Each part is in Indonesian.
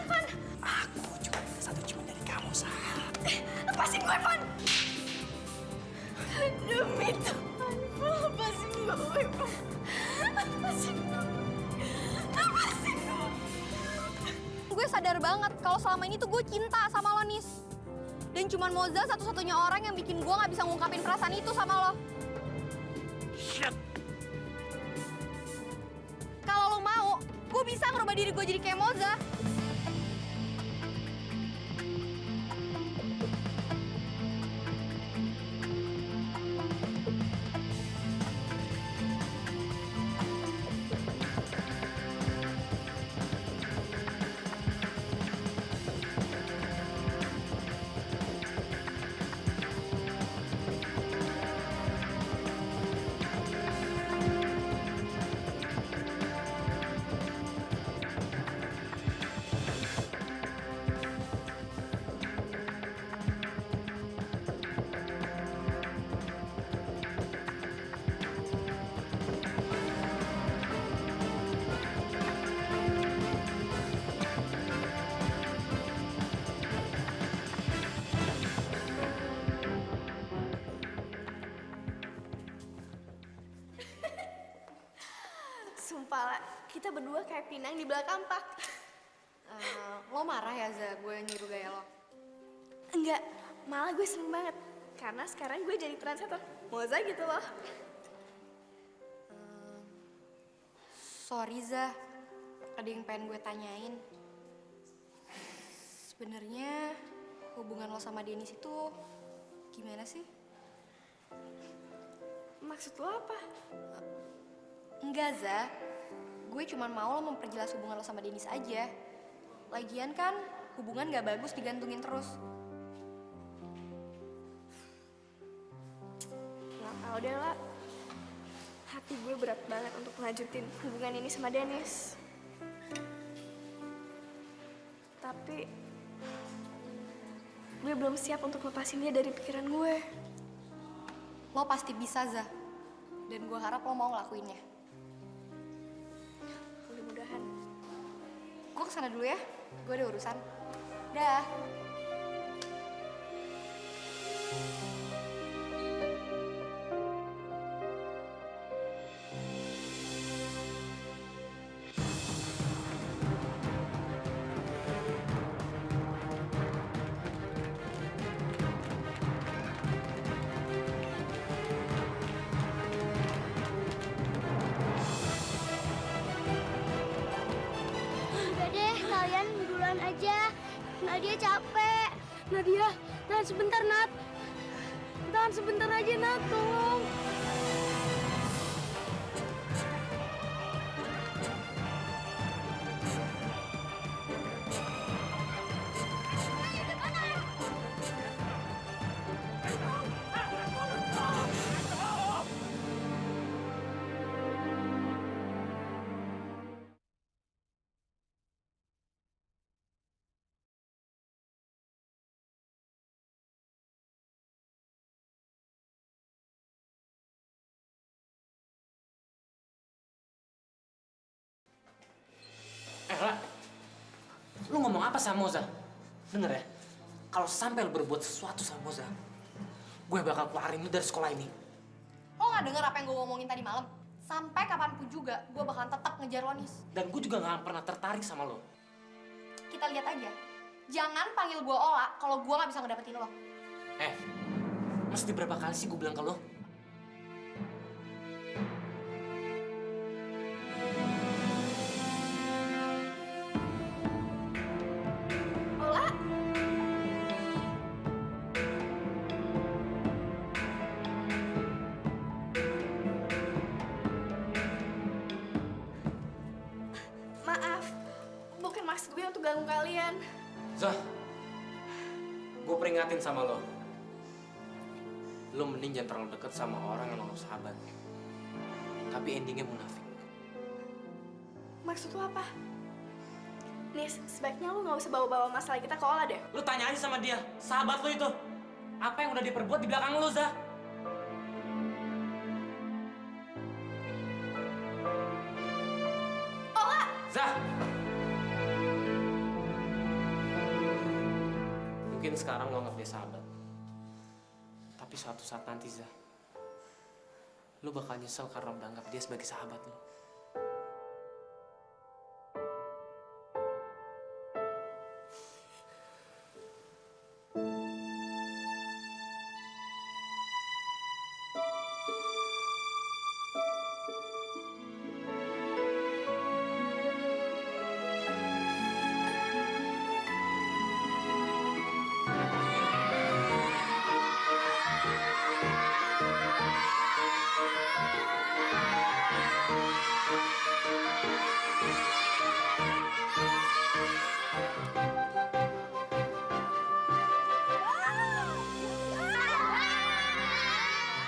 Van. Aku cuma minta satu cuma dari kamu, Sa. Lepasin gue, Van. Demi Tuhan, lepasin gue, Van. Lepasin gue. Lepasin gue. Gue sadar banget kalau selama ini tuh gue cinta sama lo, Nis. Dan cuman Moza satu-satunya orang yang bikin gue gak bisa ngungkapin perasaan itu sama lo. Shit. Kalau lo mau, gue bisa ngerubah diri gue jadi kayak Moza. Sumpah lah, kita berdua kayak pinang di belakang kampak. Lo marah ya, Za, gue nyuruh gaya lo? Enggak, malah gue seneng banget. Karena sekarang gue jadi trendsetter. Moza gitu loh. Sorry, Za. Ada yang pengen gue tanyain. Sebenarnya hubungan lo sama Dennis itu gimana sih? Maksud lo apa? Enggak, Za. Gue cuma mau lo memperjelas hubungan lo sama Dennis aja. Lagian kan hubungan gak bagus digantungin terus. Nggak tau deh lah. Hati gue berat banget untuk melanjutin hubungan ini sama Dennis. Tapi gue belum siap untuk lepasin dia dari pikiran gue. Lo pasti bisa, Za. Dan gue harap lo mau ngelakuinnya. Mudah-mudahan. Gue kesana dulu ya. Gue ada urusan. Dah. Udah deh, kalian duluan aja. Nadia capek. Nadia, tahan sebentar, Nat. Tahan sebentar aja, Nat. Tolong. Ra, lu ngomong apa sama Moza? Denger ya, kalau sampai lu berbuat sesuatu sama Moza, gue bakal keluarin lu dari sekolah ini. Lo gak denger apa yang gue ngomongin tadi malam? Sampai kapanpun juga, gue bakalan tetap ngejar lo, Nis. Dan gue juga gak pernah tertarik sama lo. Kita lihat aja. Jangan panggil gue Ola kalau gue gak bisa ngedapetin lo. Mesti berapa kali sih gue bilang ke lo? Ola? Maaf, bukan maksud gue untuk ganggu kalian. Zah, gue peringatin sama lo. Lo mending jangan terlalu deket sama orang yang lo sahabat. Tapi endingnya munafik. Maksud lo apa? Nis, sebaiknya lu gak usah bawa-bawa masalah kita ke Ola deh. Lo tanya aja sama dia, sahabat lo itu. Apa yang udah diperbuat di belakang lo, Zah? Ola! Zah! Mungkin sekarang lo anggap dia sahabat. Tapi suatu saat nanti, Zah, lo bakal nyesel karena udah anggap dia sebagai sahabat lo.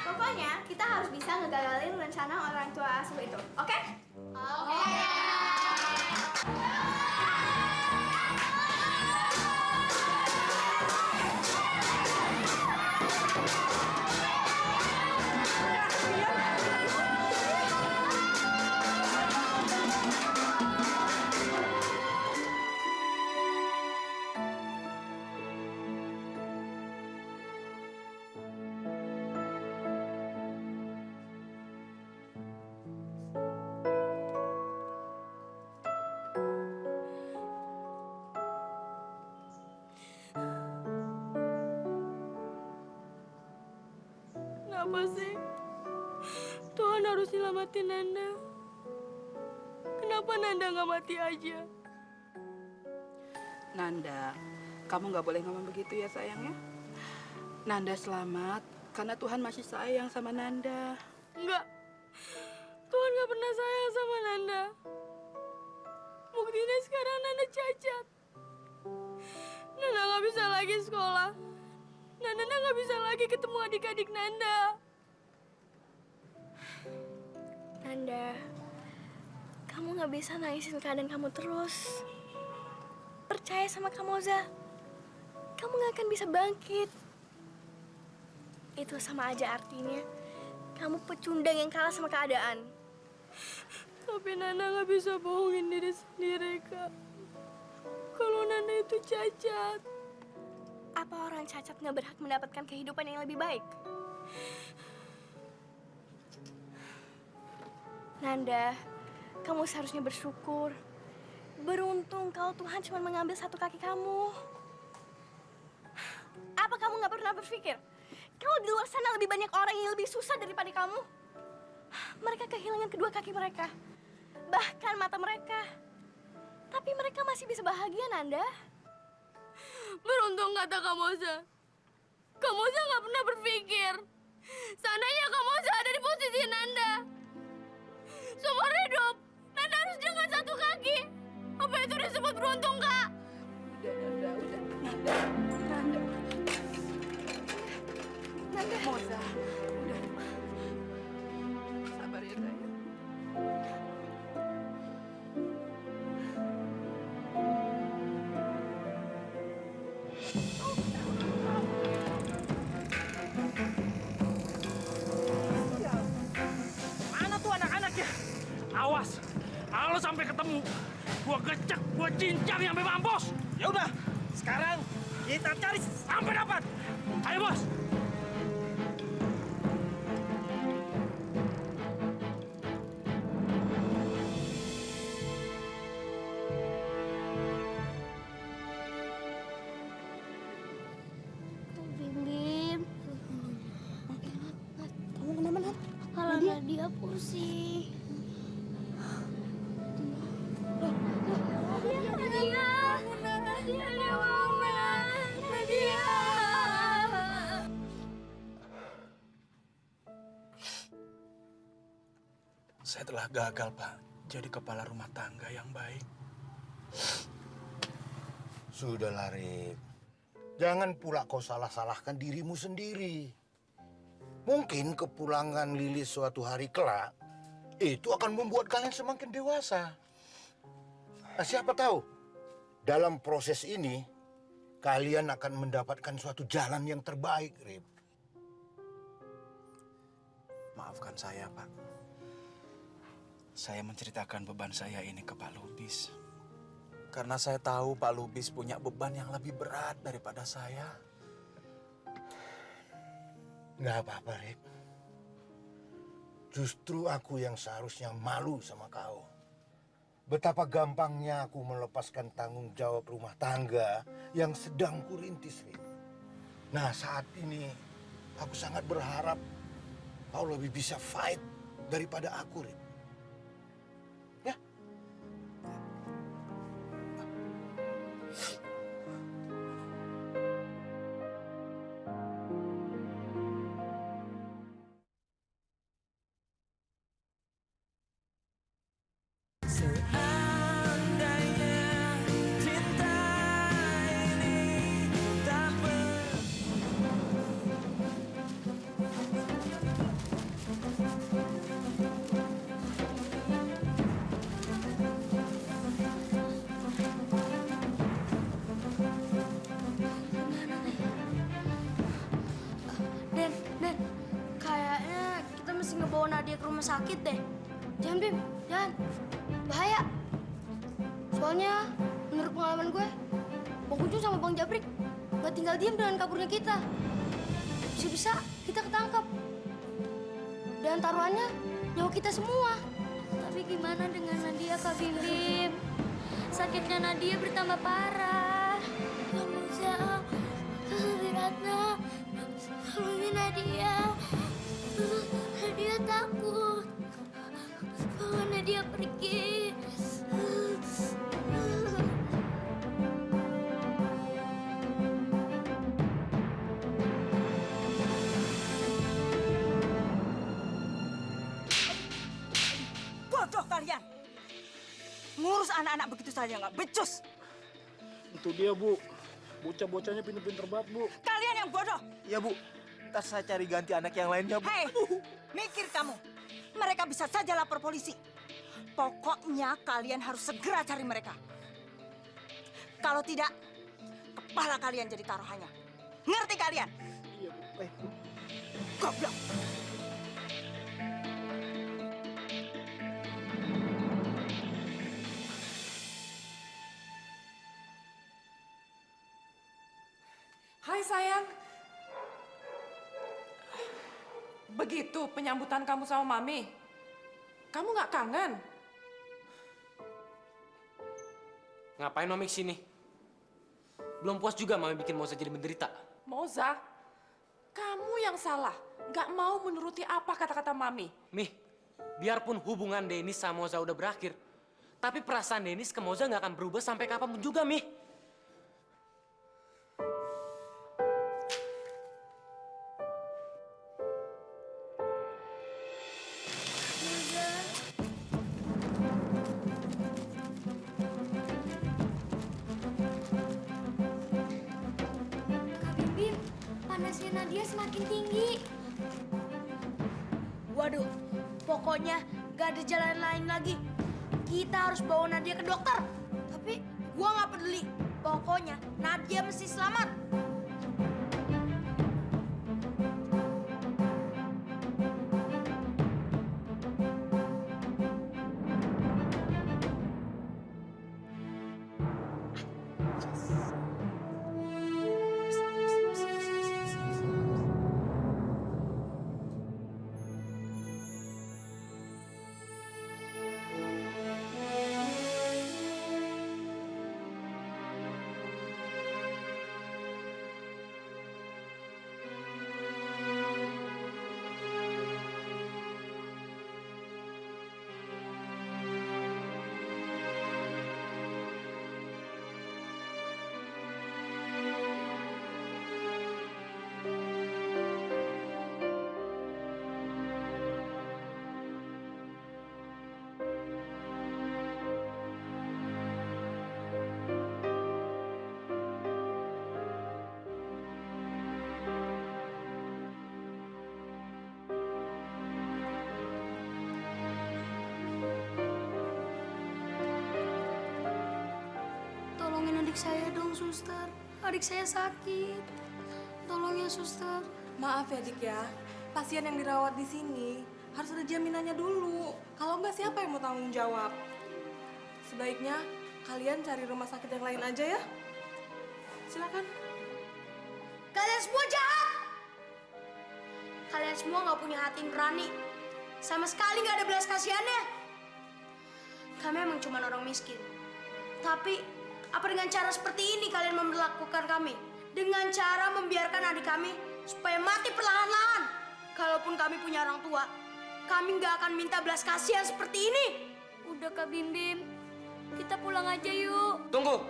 Pokoknya kita harus bisa ngegagalin rencana orang tua asuh itu, oke? Oke. Kenapa sih Tuhan harus nyelamatin Nanda? Kenapa Nanda nggak mati aja? Nanda, kamu nggak boleh ngomong begitu ya sayang ya. Nanda selamat karena Tuhan masih sayang sama Nanda. Enggak, Tuhan nggak pernah sayang sama Nanda. Buktinya sekarang Nanda cacat. Nanda nggak bisa lagi sekolah. Nanda nggak bisa lagi ketemu adik-adik Nanda. Nanda, kamu nggak bisa nangisin keadaan kamu terus. Percaya sama kamu, Zah. Kamu nggak akan bisa bangkit. Itu sama aja artinya kamu pecundang yang kalah sama keadaan. Tapi Nanda nggak bisa bohongin diri sendiri, Kak. Kalau Nanda itu cacat. Apa orang cacat nggak berhak mendapatkan kehidupan yang lebih baik? Nanda, kamu seharusnya bersyukur. Beruntung kalau Tuhan cuma mengambil satu kaki kamu. Apa kamu nggak pernah berpikir kalau di luar sana lebih banyak orang yang lebih susah daripada kamu? Mereka kehilangan kedua kaki mereka, bahkan mata mereka. Tapi mereka masih bisa bahagia, Nanda. Beruntung kata Kak Moza. Kak Moza nggak pernah berpikir seandainya Kak Moza ada di posisi Nanda. Seumur hidup, Nanda harus dengan satu kaki. Apa itu disebut beruntung, Kak? Udah. Nanda. Nanda. Moza, udah. Sabar ya sayang. Mana tuh anak-anaknya? Awas, kalau sampai ketemu, gua gecek, gua cincang sampai mampus. Ya udah, sekarang kita cari sampai dapat. Ayo bos. Bim. Kamu kenapa, Nat? Kepala Nadia pusing. Nadia, Mama. Nadia. Saya telah gagal, Pak, jadi kepala rumah tangga yang baik. Sudahlah, Rip. Jangan pula kau salah-salahkan dirimu sendiri. Mungkin kepulangan Lilis suatu hari kelak itu akan membuat kalian semakin dewasa. Nah, siapa tahu dalam proses ini kalian akan mendapatkan suatu jalan yang terbaik, Rip. Maafkan saya, Pak. Saya menceritakan beban saya ini ke Pak Lubis. Karena saya tahu Pak Lubis punya beban yang lebih berat daripada saya. Nggak apa-apa, Rip. Justru aku yang seharusnya malu sama kau. Betapa gampangnya aku melepaskan tanggung jawab rumah tangga yang sedang kurintis, Rip. Nah, saat ini aku sangat berharap kau lebih bisa fight daripada aku, Rip. Ya? Den, kayaknya kita mesti ngebawa Nadia ke rumah sakit deh. Jangan, Bim, jangan. Bahaya. Soalnya, menurut pengalaman gue, Bang Ucup sama Bang Jabrik nggak tinggal diam dengan kaburnya kita. Bisa-bisa kita ketangkap. Dan taruhannya nyawa kita semua. Tapi gimana dengan Nadia, Kak Bim Bim? Sakitnya Nadia bertambah parah. Kamu bisa, Wiratna. Tolongin Nadia. Nadia takut. Bawa Nadia pergi. Bodoh kalian! Ngurus anak-anak begitu saja nggak becus. Itu dia, Bu. Bocah-bocahnya pinter-pinter banget, Bu. Kalian yang bodoh. Ya Bu, ntar saya cari ganti anak yang lainnya Bu. Hei, mikir kamu. Mereka bisa saja lapor polisi. Pokoknya kalian harus segera cari mereka. Kalau tidak, kepala kalian jadi taruhannya. Ngerti kalian? Iya, Bu. Goblok. Hai sayang. Begitu penyambutan kamu sama Mami. Kamu nggak kangen? Ngapain Mami kesini? Belum puas juga Mami bikin Moza jadi menderita. Moza, kamu yang salah. Nggak mau menuruti apa kata-kata Mami. Mih, biarpun hubungan Dennis sama Moza udah berakhir, tapi perasaan Dennis ke Moza nggak akan berubah sampai kapanpun juga, Mih. Kak Bim Bim, panasnya Nadia semakin tinggi. Waduh, pokoknya gak ada jalan lain lagi. Kita harus bawa Nadia ke dokter. Tapi gua nggak peduli. Pokoknya Nadia mesti selamat. Tolongin adik saya dong, suster. Adik saya sakit. Tolong ya, suster. Maaf ya, Dik ya. Pasien yang dirawat di sini harus ada jaminannya dulu. Kalau nggak, siapa yang mau tanggung jawab? Sebaiknya kalian cari rumah sakit yang lain aja ya. Silakan. Kalian semua jahat. Kalian semua nggak punya hati nurani. Sama sekali nggak ada belas kasihannya. Kami emang cuma orang miskin. Tapi apa dengan cara seperti ini kalian memperlakukan kami? Dengan cara membiarkan adik kami supaya mati perlahan-lahan. Kalaupun kami punya orang tua, kami nggak akan minta belas kasihan seperti ini. Udah Kak Bim Bim, kita pulang aja yuk. Tunggu.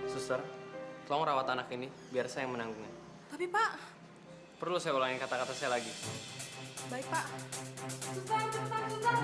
Suster, tolong rawat anak ini biar saya yang menanggungnya. Tapi Pak, Perlu saya ulangin kata-kata saya lagi. baik Pak. Susah, susah, susah.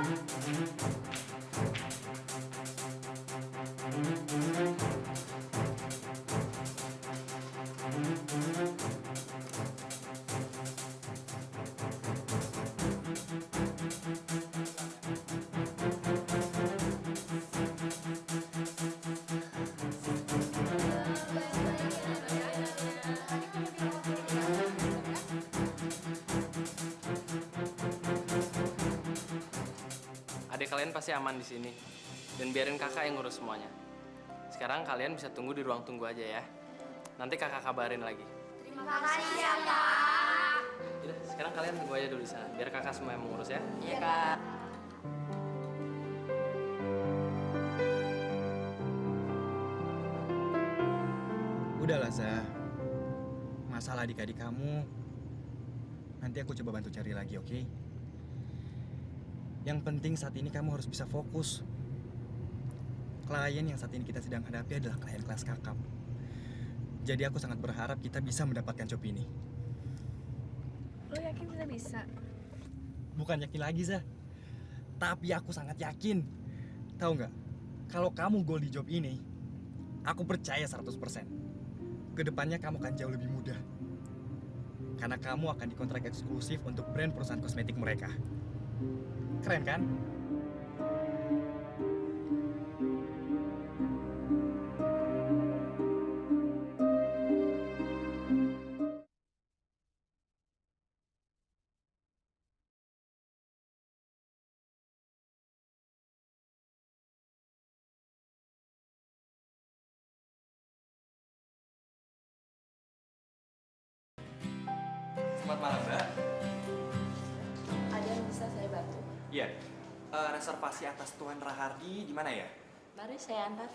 Adik kalian pasti aman di sini. Dan biarin kakak yang ngurus semuanya. Sekarang kalian bisa tunggu di ruang tunggu aja ya. Nanti kakak kabarin lagi. Terima kasih ya Kak. Yaudah, sekarang kalian tunggu aja dulu di sana. Biar kakak semua yang mengurus ya. Iya, Kak. Udahlah, Zah. Masalah adik-adik kamu, nanti aku coba bantu cari lagi, oke? Yang penting saat ini kamu harus bisa fokus. Klien yang saat ini kita sedang hadapi adalah klien kelas kakap. Jadi aku sangat berharap kita bisa mendapatkan job ini. Lo yakin kita bisa? Bukan yakin lagi, Zah. Tapi aku sangat yakin. Tahu nggak? Kalau kamu goal di job ini, aku percaya 100%. Kedepannya kamu akan jauh lebih mudah. Karena kamu akan dikontrak eksklusif untuk brand perusahaan kosmetik mereka. Keren kan? Selamat malam, Mbak. Ada yang bisa saya bantu? Iya. Reservasi atas Tuan Rahardi di mana ya? Mari saya antar.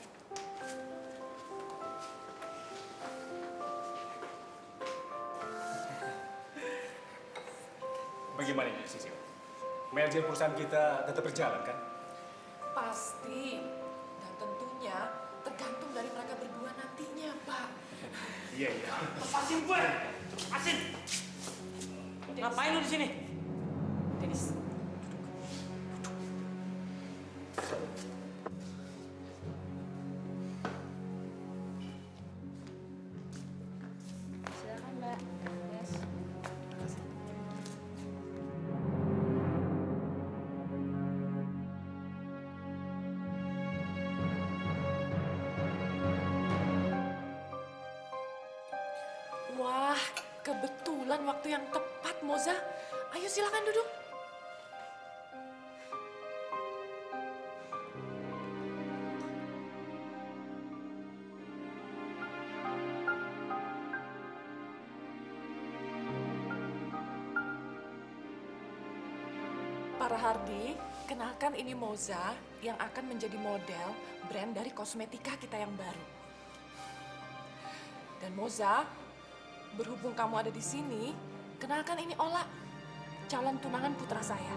Bagaimana ini, Sisil? Manajer perusahaan kita tetap berjalan, kan? Pasti. Dan tentunya tergantung dari mereka berdua nantinya, Pak. Iya, iya. Lepasin gue! Lepasin! Ngapain lu di sini? Dennis. Silakan, Mbak. Yes. Wah, kebetulan waktu yang tepat, Moza. Ayo silakan duduk. Para Hardi, kenalkan ini Moza yang akan menjadi model brand dari kosmetika kita yang baru. Dan Moza, berhubung kamu ada di sini, kenalkan ini Ola, calon tunangan putra saya.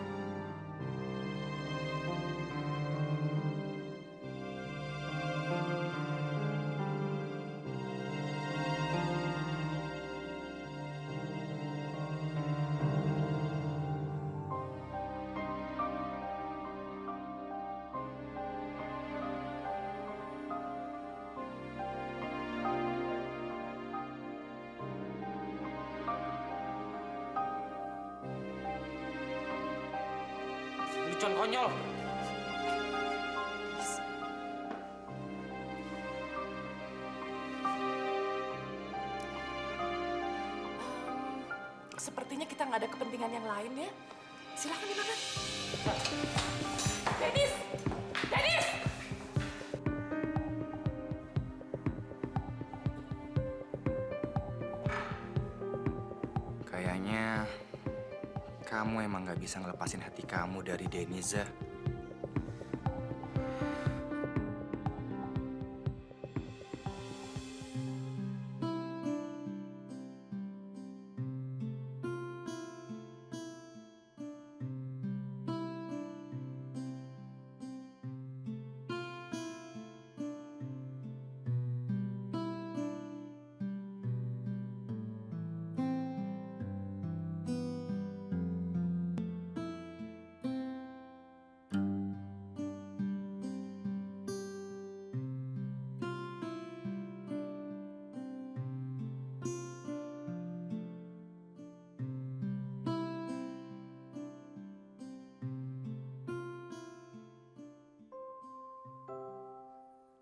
Lucuan konyol. Sepertinya kita nggak ada kepentingan yang lain ya. Silakan dimakan. Dennis! Dennis! Kayaknya kamu emang gak bisa ngelepasin hati kamu dari Dennis, Zah.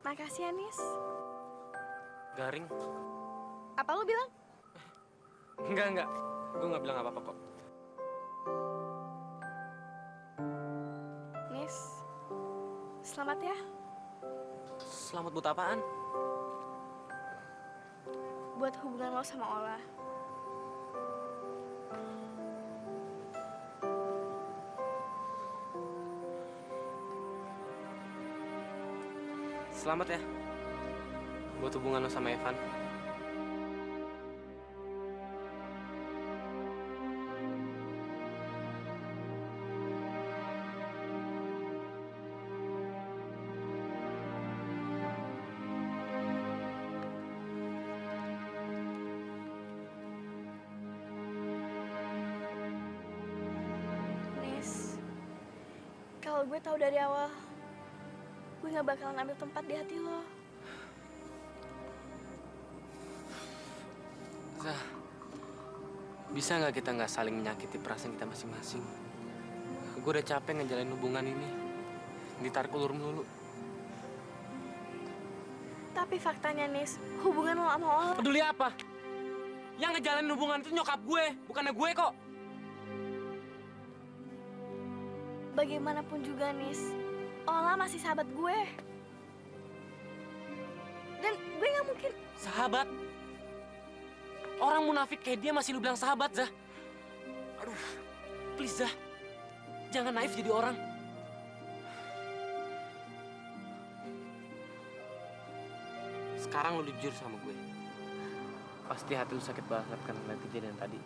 Makasih ya, Nis. Garing? Apa lu bilang? Enggak. Gue gak bilang apa-apa kok. Nis, selamat ya. Selamat buat apaan? Buat hubungan lo sama Ola. Selamat ya. Buat hubungan lo sama Evan. Nis, kalau gue tahu dari awal, gue gak bakalan ambil tempat di hati lo. Zah, bisa nggak kita nggak saling menyakiti perasaan kita masing-masing? Gue udah capek ngejalanin hubungan ini. Ditarik ulur melulu. Tapi faktanya, Nis, hubungan lo sama Ola... Peduli apa? Yang ngejalanin hubungan itu nyokap gue, bukannya gue kok. Bagaimanapun juga, Nis, Ola masih sahabat gue. Dan gue gak mungkin... Sahabat? Orang munafik kayak dia masih lu bilang sahabat, Zah. Aduh, please, Zah. Jangan naif jadi orang. Sekarang lu jujur sama gue. Pasti hati lu sakit banget kan ngeliat kejadian tadi.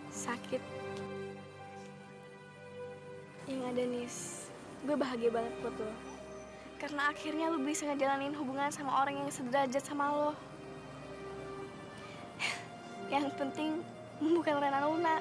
Sakit. Yang ada, Nis, gue bahagia banget buat lo. Karena akhirnya lo bisa ngejalanin hubungan sama orang yang sederajat sama lo. Yang penting bukan Rena Luna.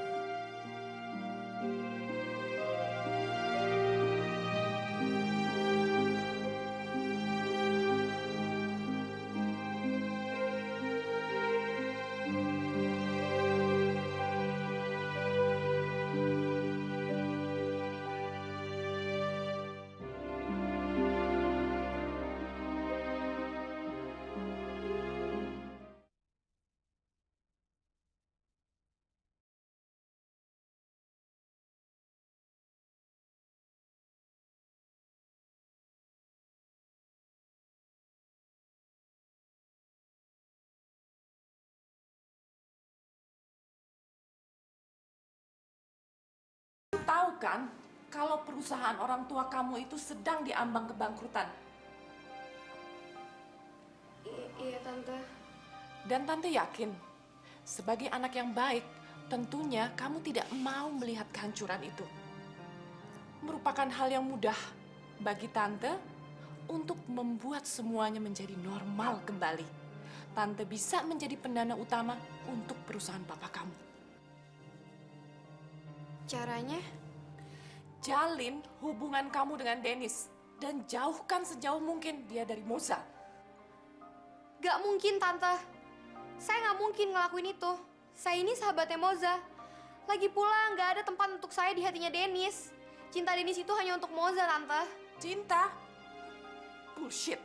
Tahu kan kalau perusahaan orang tua kamu itu sedang diambang kebangkrutan? Iya, Tante. Dan Tante yakin, sebagai anak yang baik, tentunya kamu tidak mau melihat kehancuran itu. Merupakan hal yang mudah bagi Tante untuk membuat semuanya menjadi normal kembali. Tante bisa menjadi pendana utama untuk perusahaan papa kamu. Caranya? Jalin hubungan kamu dengan Dennis dan jauhkan sejauh mungkin dia dari Moza. Gak mungkin, Tante. Saya gak mungkin ngelakuin itu. Saya ini sahabatnya Moza. Lagi pula gak ada tempat untuk saya di hatinya Dennis. Cinta Dennis itu hanya untuk Moza, Tante. Cinta? Bullshit.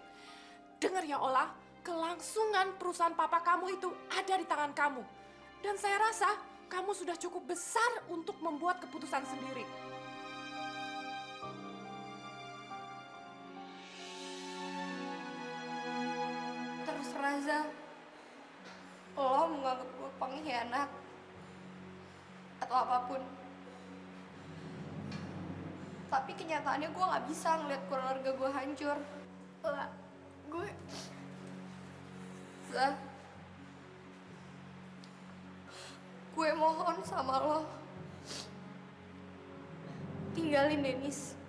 Dengar ya, Ola. Kelangsungan perusahaan papa kamu itu ada di tangan kamu. Dan saya rasa Kamu sudah cukup besar untuk membuat keputusan sendiri. Terus Raza, lo menganggap gue pengkhianat atau apapun. Tapi kenyataannya gue gak bisa ngeliat keluarga gue hancur. Lah, gue... Zah, gue mohon sama lo, tinggalin Denis.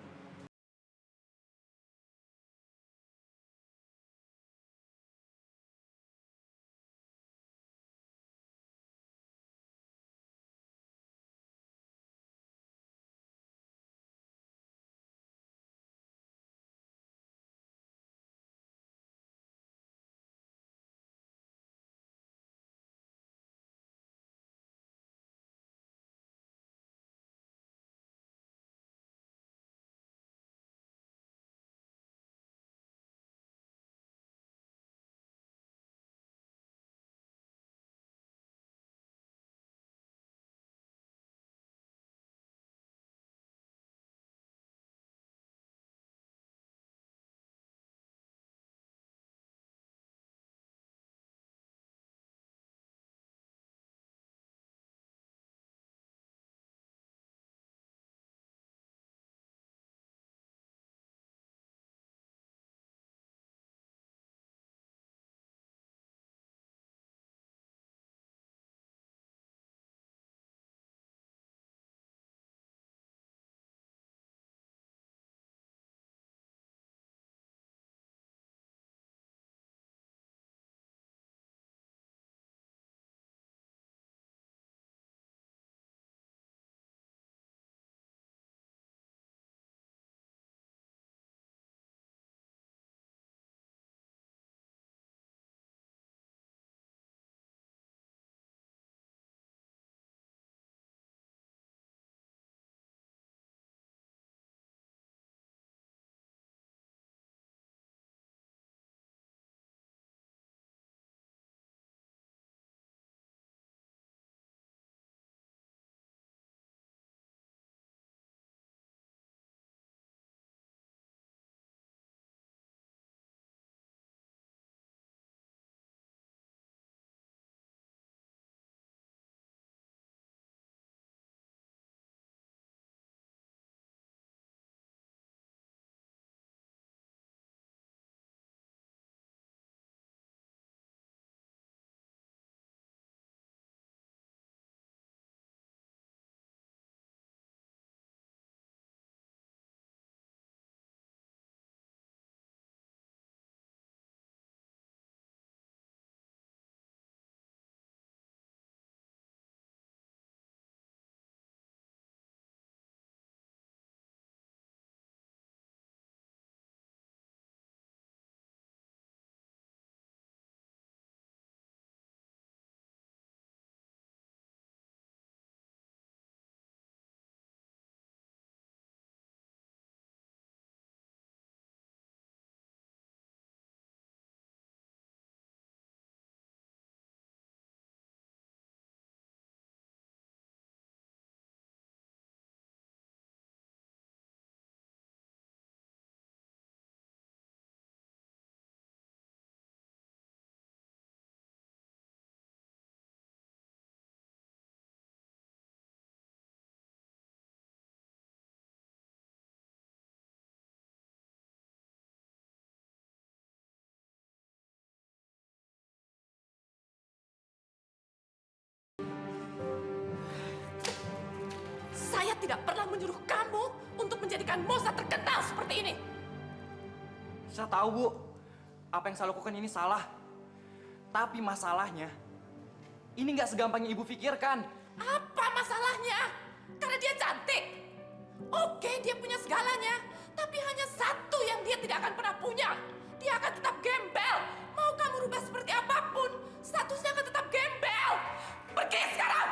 Saya tidak pernah menyuruh kamu untuk menjadikan Moza terkenal seperti ini. Saya tahu, Bu. Apa yang saya lakukan ini salah. Tapi masalahnya, ini nggak segampang yang Ibu pikirkan. Apa masalahnya? Karena dia cantik. Oke, dia punya segalanya. Tapi hanya satu yang dia tidak akan pernah punya. Dia akan tetap gembel. Mau kamu rubah seperti apapun, statusnya akan tetap gembel. Pergi sekarang!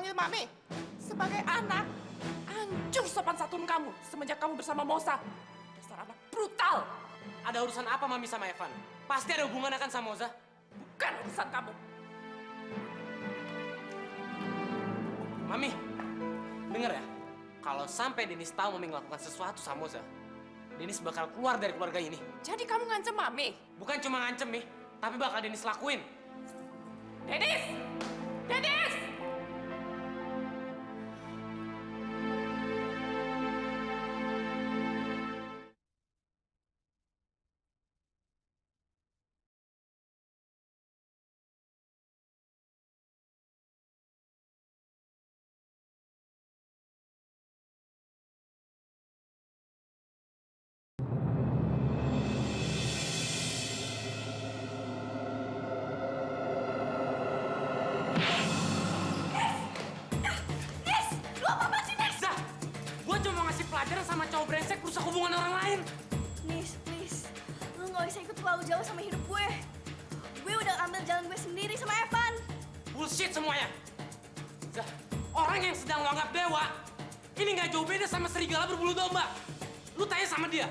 manggil Mami. Sebagai anak, hancur sopan santun kamu semenjak kamu bersama Moza. Dasar anak brutal. Ada urusan apa Mami sama Evan? Pasti ada hubungannya kan sama Moza? Bukan urusan kamu. Mami, denger ya. Kalau sampai Denis tahu Mami ngelakukan sesuatu sama Moza, Denis bakal keluar dari keluarga ini. Jadi kamu ngancem Mami? Bukan cuma ngancem nih, tapi bakal Denis lakuin. Denis! Denis! Pelajaran sama cowok brengsek rusak hubungan orang lain. Nis, please. Lu gak bisa ikut terlalu jauh sama hidup gue. Gue udah ambil jalan gue sendiri sama Evan. Bullshit semuanya. Zah, orang yang sedang lo anggap dewa, ini gak jauh beda sama serigala berbulu domba. Lu tanya sama dia.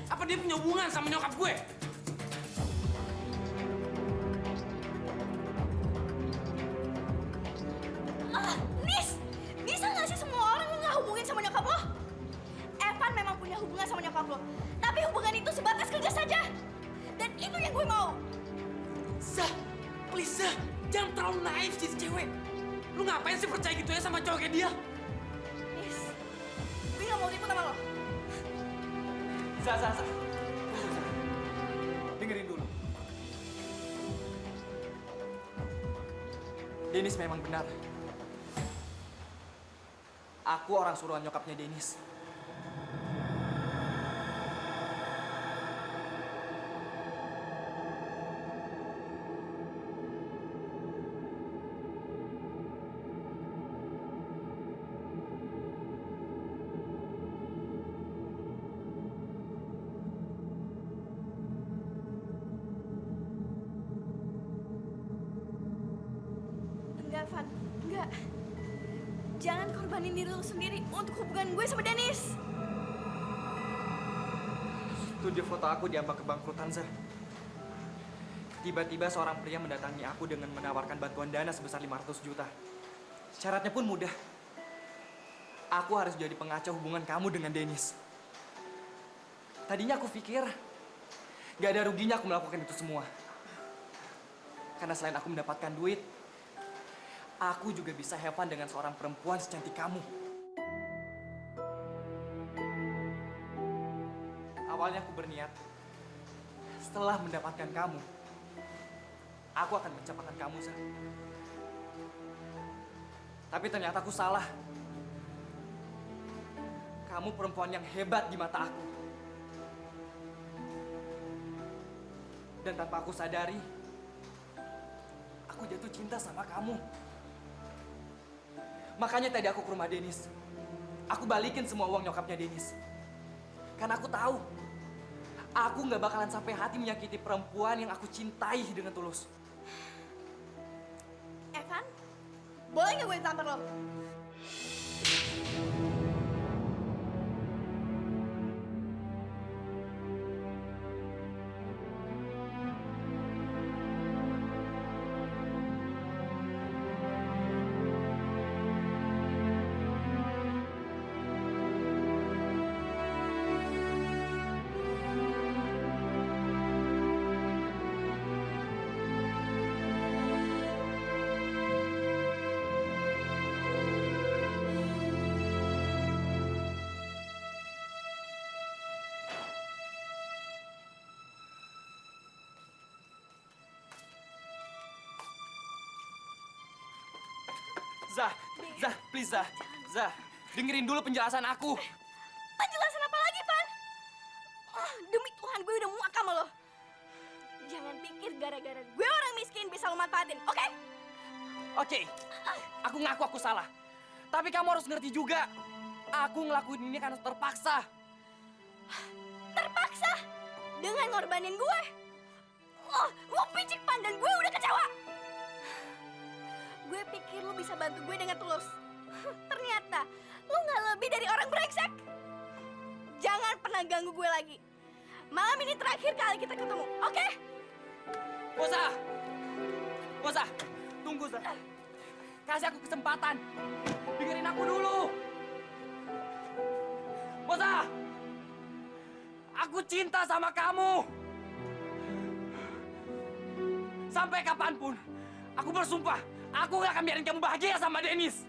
Apa dia punya hubungan sama nyokap gue? Nis! Bisa gak sih semua orang lu gak hubungin sama nyokap lo? Evan memang punya hubungan sama nyokap lo. Tapi hubungan itu sebatas kerja saja. Dan itu yang gue mau. Zah, please Zah. Jangan terlalu naif jadi cewek. Lu ngapain sih percaya gitu ya sama cowok kayak dia? Nis, gue gak mau ribut sama lo. Zah. Dengerin dulu. Denis memang benar. Aku orang suruhan nyokapnya Denis. Enggak, Van. Enggak. Jangan korbanin diri lu sendiri untuk hubungan gue sama Dennis. Studio foto aku diambang kebangkrutan, Zah. Tiba-tiba seorang pria mendatangi aku dengan menawarkan bantuan dana sebesar 500 juta. Syaratnya pun mudah. Aku harus jadi pengacau hubungan kamu dengan Dennis. Tadinya aku pikir gak ada ruginya aku melakukan itu semua. Karena selain aku mendapatkan duit, aku juga bisa have fun dengan seorang perempuan secantik kamu. Awalnya aku berniat, setelah mendapatkan kamu, aku akan mencapakan kamu, Zah. Tapi ternyata aku salah. Kamu perempuan yang hebat di mata aku. Dan tanpa aku sadari, aku jatuh cinta sama kamu. Makanya tadi aku ke rumah Dennis. Aku balikin semua uang nyokapnya Dennis. Karena aku tahu, aku nggak bakalan sampai hati menyakiti perempuan yang aku cintai dengan tulus. Evan, boleh nggak gue ditampar lo? Zah, please Zah. Zah, dengerin dulu penjelasan aku. Penjelasan apa lagi, Van? Demi Tuhan, gue udah muak sama lo. Jangan pikir gara-gara gue orang miskin bisa lo manfaatin, oke? Oke, aku ngaku aku salah. Tapi kamu harus ngerti juga, aku ngelakuin ini karena terpaksa. Terpaksa? Dengan ngorbanin gue? Lo picik Van, dan gue udah kecewa. Gue pikir lu bisa bantu gue dengan tulus. Ternyata lu nggak lebih dari orang brengsek. Jangan pernah ganggu gue lagi. Malam ini terakhir kali kita ketemu, oke? Moza! Moza, tunggu, Za. Kasih aku kesempatan. Dengerin aku dulu. Moza! Aku cinta sama kamu. Sampai kapanpun, aku bersumpah, aku gak akan biarin kamu bahagia sama Dennis.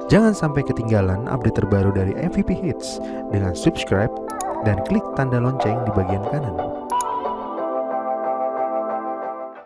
Jangan sampai ketinggalan update terbaru dari MVP Hits dengan subscribe dan klik tanda lonceng di bagian kanan.